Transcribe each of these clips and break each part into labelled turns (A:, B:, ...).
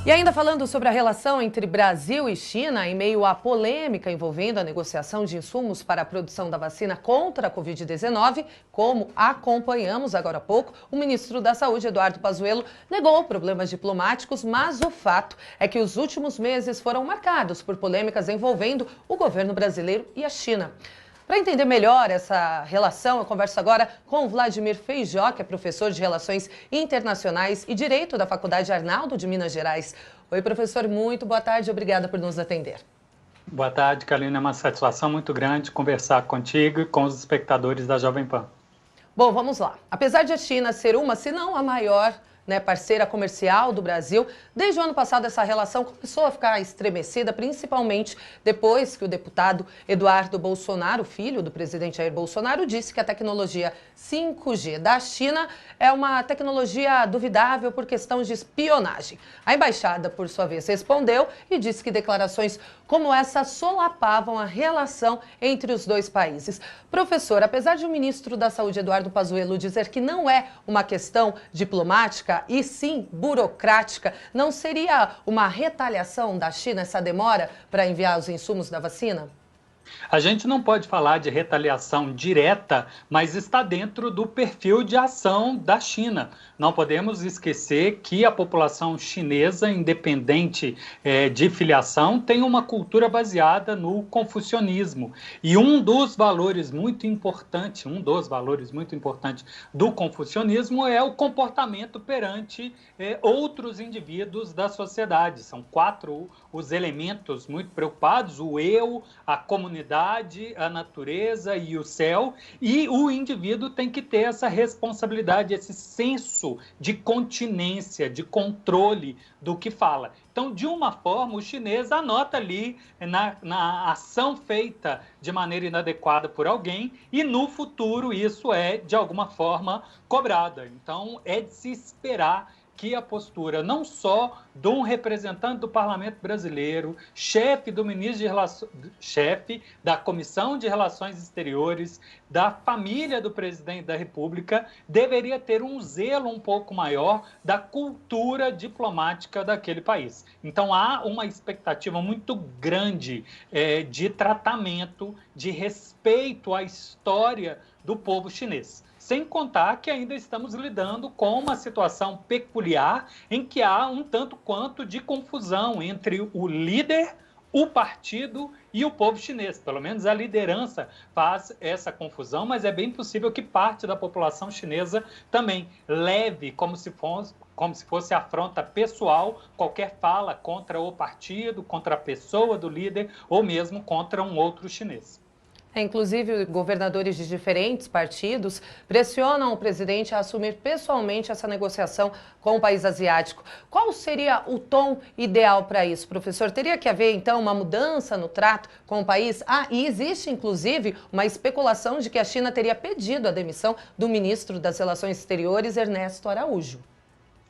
A: E ainda falando sobre a relação entre Brasil e China, em meio à polêmica envolvendo a negociação de insumos para a produção da vacina contra a Covid-19, como acompanhamos agora há pouco, o ministro da Saúde, Eduardo Pazuello, negou problemas diplomáticos, mas o fato é que os últimos meses foram marcados por polêmicas envolvendo o governo brasileiro e a China. Para entender melhor essa relação, eu converso agora com Vladimir Feijó, que é professor de Relações Internacionais e Direito da Faculdade Arnaldo de Minas Gerais. Oi, professor, muito boa tarde, obrigada por nos atender.
B: Boa tarde, Carolina. É uma satisfação muito grande conversar contigo e com os espectadores da Jovem Pan.
A: Bom, vamos lá. Apesar de a China ser uma, se não a maior, parceira comercial do Brasil, desde o ano passado essa relação começou a ficar estremecida, principalmente depois que o deputado Eduardo Bolsonaro, filho do presidente Jair Bolsonaro, disse que a tecnologia 5G da China é uma tecnologia duvidável por questão de espionagem. A embaixada, por sua vez, respondeu e disse que declarações como essa solapavam a relação entre os dois países. Professor, apesar de o ministro da Saúde, Eduardo Pazuello, dizer que não é uma questão diplomática e sim burocrática, não seria uma retaliação da China essa demora para enviar os insumos da vacina?
B: A gente não pode falar de retaliação direta, mas está dentro do perfil de ação da China. Não podemos esquecer que a população chinesa, independente de filiação, tem uma cultura baseada no confucionismo. E um dos valores muito importantes do confucionismo é o comportamento perante outros indivíduos da sociedade. São 4 os elementos muito preocupados: o eu, a comunidade, a natureza e o céu, e o indivíduo tem que ter essa responsabilidade, esse senso de continência, de controle do que fala. Então, de uma forma, o chinês anota ali na ação feita de maneira inadequada por alguém e no futuro isso é, de alguma forma, cobrada. Então, é de se esperar que a postura não só de um representante do Parlamento Brasileiro, chefe da Comissão de Relações Exteriores, da família do presidente da República, deveria ter um zelo um pouco maior da cultura diplomática daquele país. Então há uma expectativa muito grande de tratamento, de respeito à história do povo chinês. Sem contar que ainda estamos lidando com uma situação peculiar em que há um tanto quanto de confusão entre o líder, o partido e o povo chinês. Pelo menos a liderança faz essa confusão, mas é bem possível que parte da população chinesa também leve como se fosse afronta pessoal qualquer fala contra o partido, contra a pessoa do líder ou mesmo contra um outro chinês.
A: Inclusive, governadores de diferentes partidos pressionam o presidente a assumir pessoalmente essa negociação com o país asiático. Qual seria o tom ideal para isso, professor? Teria que haver, então, uma mudança no trato com o país? E existe, inclusive, uma especulação de que a China teria pedido a demissão do ministro das Relações Exteriores, Ernesto Araújo.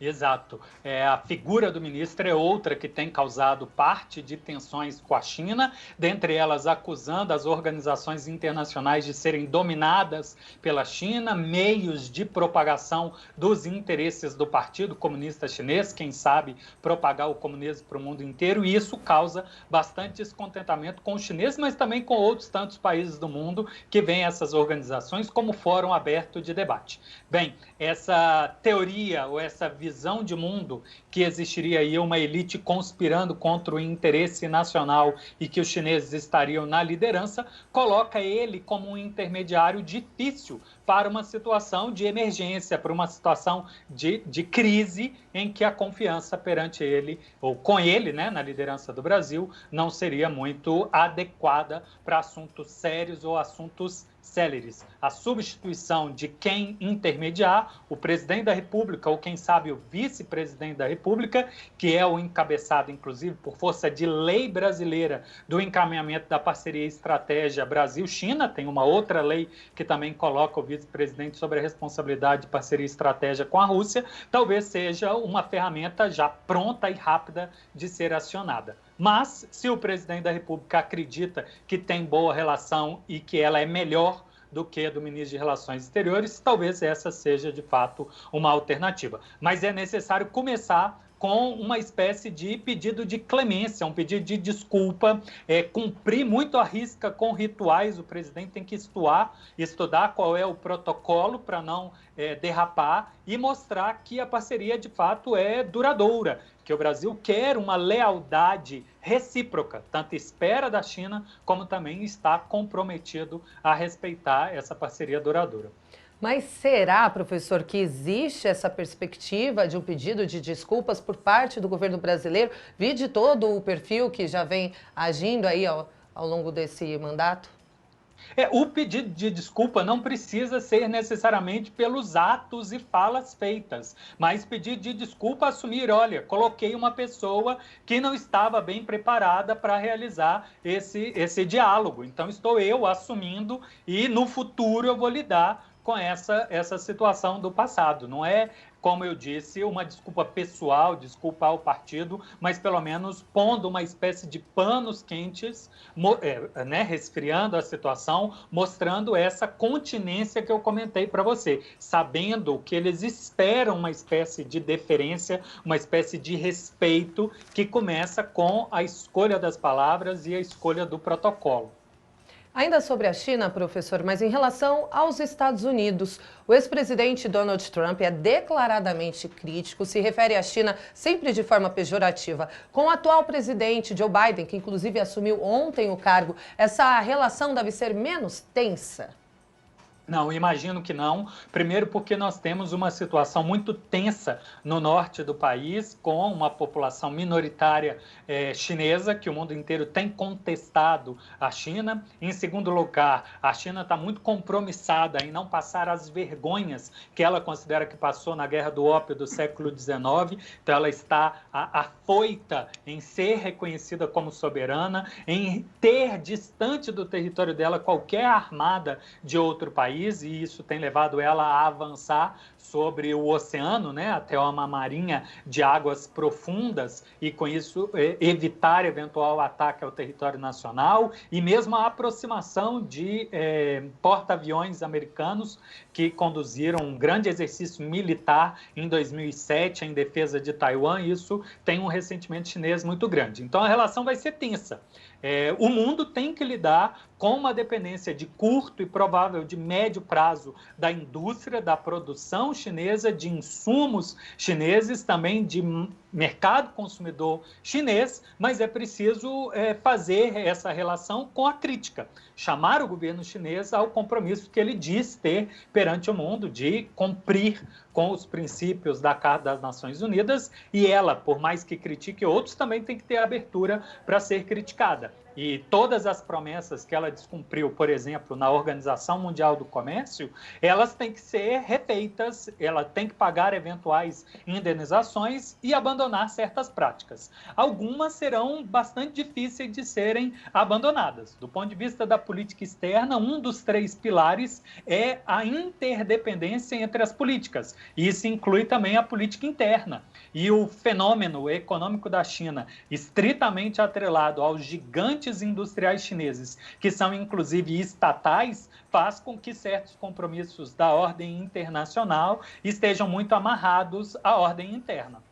B: Exato. A figura do ministro é outra que tem causado parte de tensões com a China, dentre elas acusando as organizações internacionais de serem dominadas pela China, meios de propagação dos interesses do Partido Comunista Chinês, quem sabe propagar o comunismo para o mundo inteiro, e isso causa bastante descontentamento com os chineses, mas também com outros tantos países do mundo que veem essas organizações como fórum aberto de debate. Bem, essa teoria ou essa visão de mundo que existiria aí uma elite conspirando contra o interesse nacional e que os chineses estariam na liderança, coloca ele como um intermediário difícil para uma situação de emergência, para uma situação de crise em que a confiança perante ele, ou com ele, na liderança do Brasil, não seria muito adequada para assuntos sérios ou assuntos céleres. A substituição de quem intermediar, o presidente da República ou quem sabe o vice-presidente da República, que é o encabeçado, inclusive, por força de lei brasileira do encaminhamento da parceria e estratégia Brasil-China, tem uma outra lei que também coloca o vice-presidente sobre a responsabilidade de parceria e estratégia com a Rússia, talvez seja uma ferramenta já pronta e rápida de ser acionada. Mas, se o presidente da República acredita que tem boa relação e que ela é melhor do que a do ministro de Relações Exteriores, talvez essa seja, de fato, uma alternativa. Mas é necessário começar com uma espécie de pedido de clemência, um pedido de desculpa, cumprir muito à risca com rituais. O presidente tem que estudar qual é o protocolo para não derrapar e mostrar que a parceria de fato é duradoura, que o Brasil quer uma lealdade recíproca, tanto espera da China como também está comprometido a respeitar essa parceria duradoura.
A: Mas será, professor, que existe essa perspectiva de um pedido de desculpas por parte do governo brasileiro, vide todo o perfil que já vem agindo aí ao longo desse mandato?
B: O pedido de desculpa não precisa ser necessariamente pelos atos e falas feitas, mas pedir de desculpa, assumir, olha, coloquei uma pessoa que não estava bem preparada para realizar esse diálogo. Então, estou eu assumindo e no futuro eu vou lidar com essa situação do passado. Não é, como eu disse, uma desculpa pessoal, desculpa ao partido, mas pelo menos pondo uma espécie de panos quentes, resfriando a situação, mostrando essa continência que eu comentei para você, sabendo que eles esperam uma espécie de deferência, uma espécie de respeito que começa com a escolha das palavras e a escolha do protocolo.
A: Ainda sobre a China, professor, mas em relação aos Estados Unidos, o ex-presidente Donald Trump é declaradamente crítico, se refere à China sempre de forma pejorativa. Com o atual presidente Joe Biden, que inclusive assumiu ontem o cargo, essa relação deve ser menos tensa?
B: Não, imagino que não. Primeiro porque nós temos uma situação muito tensa no norte do país, com uma população minoritária chinesa, que o mundo inteiro tem contestado a China. Em segundo lugar, a China está muito compromissada em não passar as vergonhas que ela considera que passou na Guerra do Ópio do século XIX. Então, ela está afoita em ser reconhecida como soberana, em ter distante do território dela qualquer armada de outro país, e isso tem levado ela a avançar sobre o oceano, né, até uma marinha de águas profundas, e com isso evitar eventual ataque ao território nacional, e mesmo a aproximação de porta-aviões americanos que conduziram um grande exercício militar em 2007 em defesa de Taiwan. Isso tem um ressentimento chinês muito grande. Então a relação vai ser tensa. O mundo tem que lidar com uma dependência de curto e provável de médio prazo da indústria, da produção chinesa, de insumos chineses, também de mercado consumidor chinês, mas é preciso fazer essa relação com a crítica, chamar o governo chinês ao compromisso que ele diz ter perante o mundo de cumprir com os princípios da Carta das Nações Unidas, e ela, por mais que critique outros, também tem que ter abertura para ser criticada. E todas as promessas que ela descumpriu, por exemplo, na Organização Mundial do Comércio, elas têm que ser refeitas, ela tem que pagar eventuais indenizações e abandonar certas práticas. Algumas serão bastante difíceis de serem abandonadas. Do ponto de vista da política externa, um dos 3 pilares é a interdependência entre as políticas. E isso inclui também a política interna. E o fenômeno econômico da China, estritamente atrelado aos gigantes industriais chineses, que são inclusive estatais, faz com que certos compromissos da ordem internacional estejam muito amarrados à ordem interna.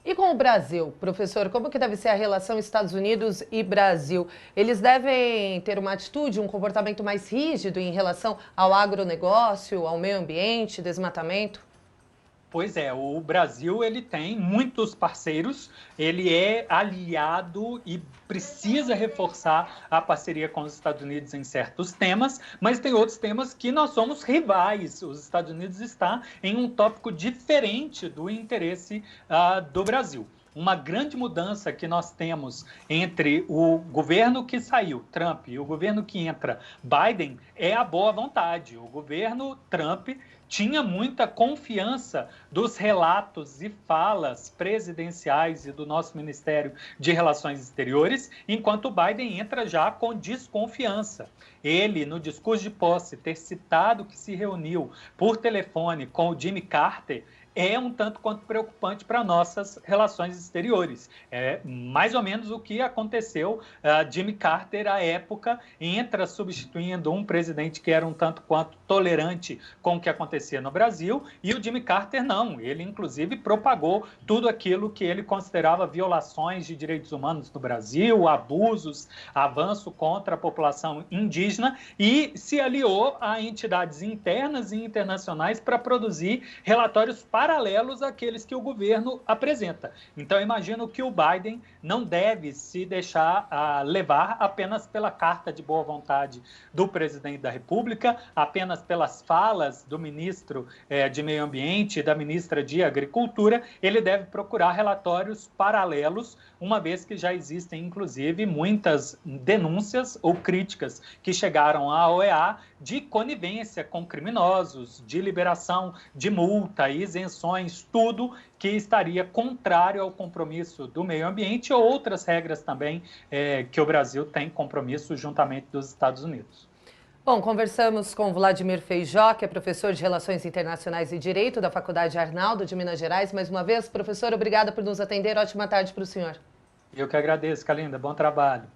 A: E com o Brasil, professor, como que deve ser a relação Estados Unidos e Brasil? Eles devem ter uma atitude, um comportamento mais rígido em relação ao agronegócio, ao meio ambiente, desmatamento?
B: Pois é, o Brasil ele tem muitos parceiros, ele é aliado e precisa reforçar a parceria com os Estados Unidos em certos temas, mas tem outros temas que nós somos rivais. Os Estados Unidos está em um tópico diferente do interesse do Brasil. Uma grande mudança que nós temos entre o governo que saiu, Trump, e o governo que entra, Biden, é a boa vontade. O governo Trump tinha muita confiança dos relatos e falas presidenciais e do nosso Ministério de Relações Exteriores, enquanto o Biden entra já com desconfiança. Ele, no discurso de posse, ter citado que se reuniu por telefone com o Jimmy Carter é um tanto quanto preocupante para nossas relações exteriores. É mais ou menos o que aconteceu. Jimmy Carter, à época, entra substituindo um presidente que era um tanto quanto tolerante com o que acontecia no Brasil, e o Jimmy Carter não. Ele, inclusive, propagou tudo aquilo que ele considerava violações de direitos humanos no Brasil, abusos, avanço contra a população indígena, e se aliou a entidades internas e internacionais para produzir relatórios paralelos àqueles que o governo apresenta. Então, imagino que o Biden não deve se deixar levar apenas pela carta de boa vontade do presidente da República, apenas pelas falas do ministro de Meio Ambiente e da ministra de Agricultura. Ele deve procurar relatórios paralelos, uma vez que já existem, inclusive, muitas denúncias ou críticas que chegaram à OEA de conivência com criminosos, de liberação de multa, isenções, tudo que estaria contrário ao compromisso do meio ambiente e outras regras também que o Brasil tem compromisso juntamente dos Estados Unidos.
A: Bom, conversamos com Vladimir Feijó, que é professor de Relações Internacionais e Direito da Faculdade Arnaldo de Minas Gerais. Mais uma vez, professor, obrigada por nos atender. Ótima tarde para o senhor.
B: Eu que agradeço, Kalinda. Bom trabalho.